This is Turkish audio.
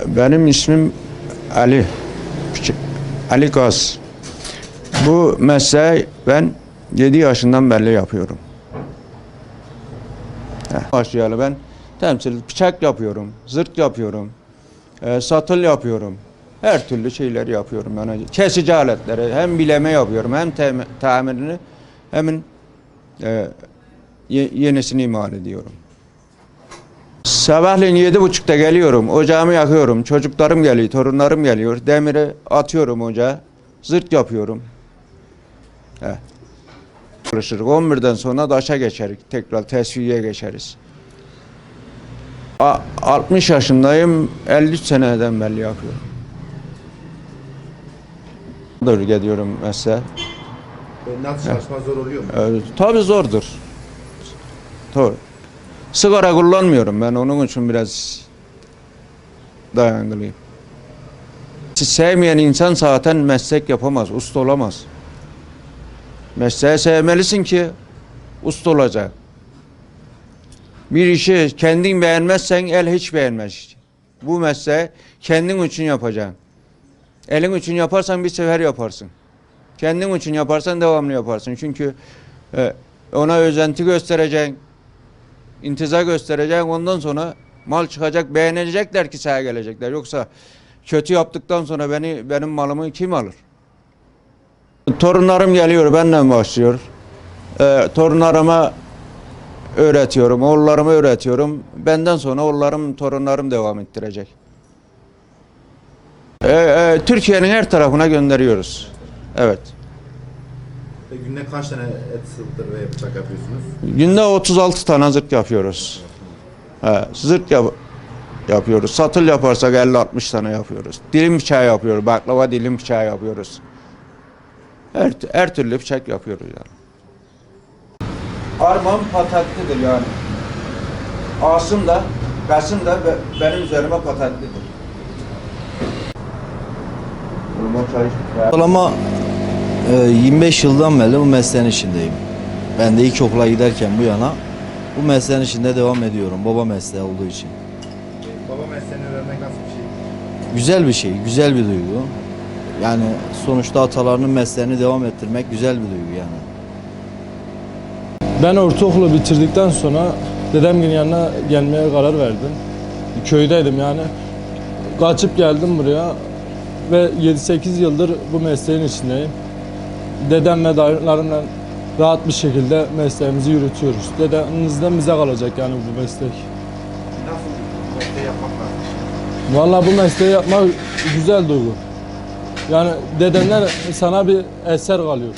Benim ismim Ali. Ali Gaz. Bu mesleği ben 7 yaşından beri yapıyorum. Başlayalı ben temsil bıçak yapıyorum, zırt yapıyorum, satıl yapıyorum. Her türlü şeyleri yapıyorum. Yani kesici aletleri hem bileme yapıyorum hem tamirini hem yenisini imal ediyorum. Sabahleyin 7.30'da geliyorum, ocağımı yakıyorum, çocuklarım geliyor, torunlarım geliyor, demiri atıyorum ocağa, zırt yapıyorum. Çalışırız. 11'den sonra daşa geçeriz, tekrar tesviyeye geçeriz. 60 yaşındayım, 53 seneden beri yapıyorum. Dur gidiyorum mesela. Nasıl çalışma zor oluyor mu? Tabii zordur. Doğru. Sigara kullanmıyorum ben, onun için biraz dayanıklıyım. Sevmeyen insan zaten meslek yapamaz, usta olamaz. Mesleği sevmelisin ki usta olacak. Bir işi kendin beğenmezsen el hiç beğenmez. Bu mesleği kendin için yapacaksın. Elin için yaparsan bir sefer yaparsın. Kendin için yaparsan devamlı yaparsın. Çünkü ona özenti göstereceksin, intizar göstereceksin. Ondan sonra mal çıkacak, beğenecekler ki sana gelecekler. Yoksa kötü yaptıktan sonra benim malımı kim alır? Torunlarım geliyor, benden başlıyor. Torunlarıma öğretiyorum, oğullarıma öğretiyorum. Benden sonra oğullarım, torunlarım devam ettirecek. Türkiye'nin her tarafına gönderiyoruz. Evet. Günde kaç tane et sırtları ve bıçak yapıyorsunuz? Günde 36 tane zırt yapıyoruz. Zırt yapıyoruz. Satıl yaparsak 50-60 tane yapıyoruz. Dilim bıçağı yapıyoruz. Baklava dilim bıçağı yapıyoruz. Her türlü bıçak yapıyoruz yani. Armağan patatlidir yani. Asım da, Kasım da benim üzerime patatlidir. Ortalama 25 yıldan beri bu mesleğin içindeyim. Ben de ilkokula giderken bu yana bu mesleğin içinde devam ediyorum. Baba mesleği olduğu için. Baba mesleğini öğrenmek nasıl bir şey? Güzel bir şey, güzel bir duygu. Yani sonuçta atalarının mesleğini devam ettirmek güzel bir duygu yani. Ben ortaokulu bitirdikten sonra dedemgilin yanına gelmeye karar verdim. Köydeydim yani. Kaçıp geldim buraya ve 7-8 yıldır bu mesleğin içindeyim. Dedem ve dayılarımla rahat bir şekilde mesleğimizi yürütüyoruz. Dedemizden bize kalacak yani bu meslek. Nasıl mesleği yapmak lazım? Vallahi bu mesleği yapmak güzel duygu. Yani dedemden sana bir eser kalıyor.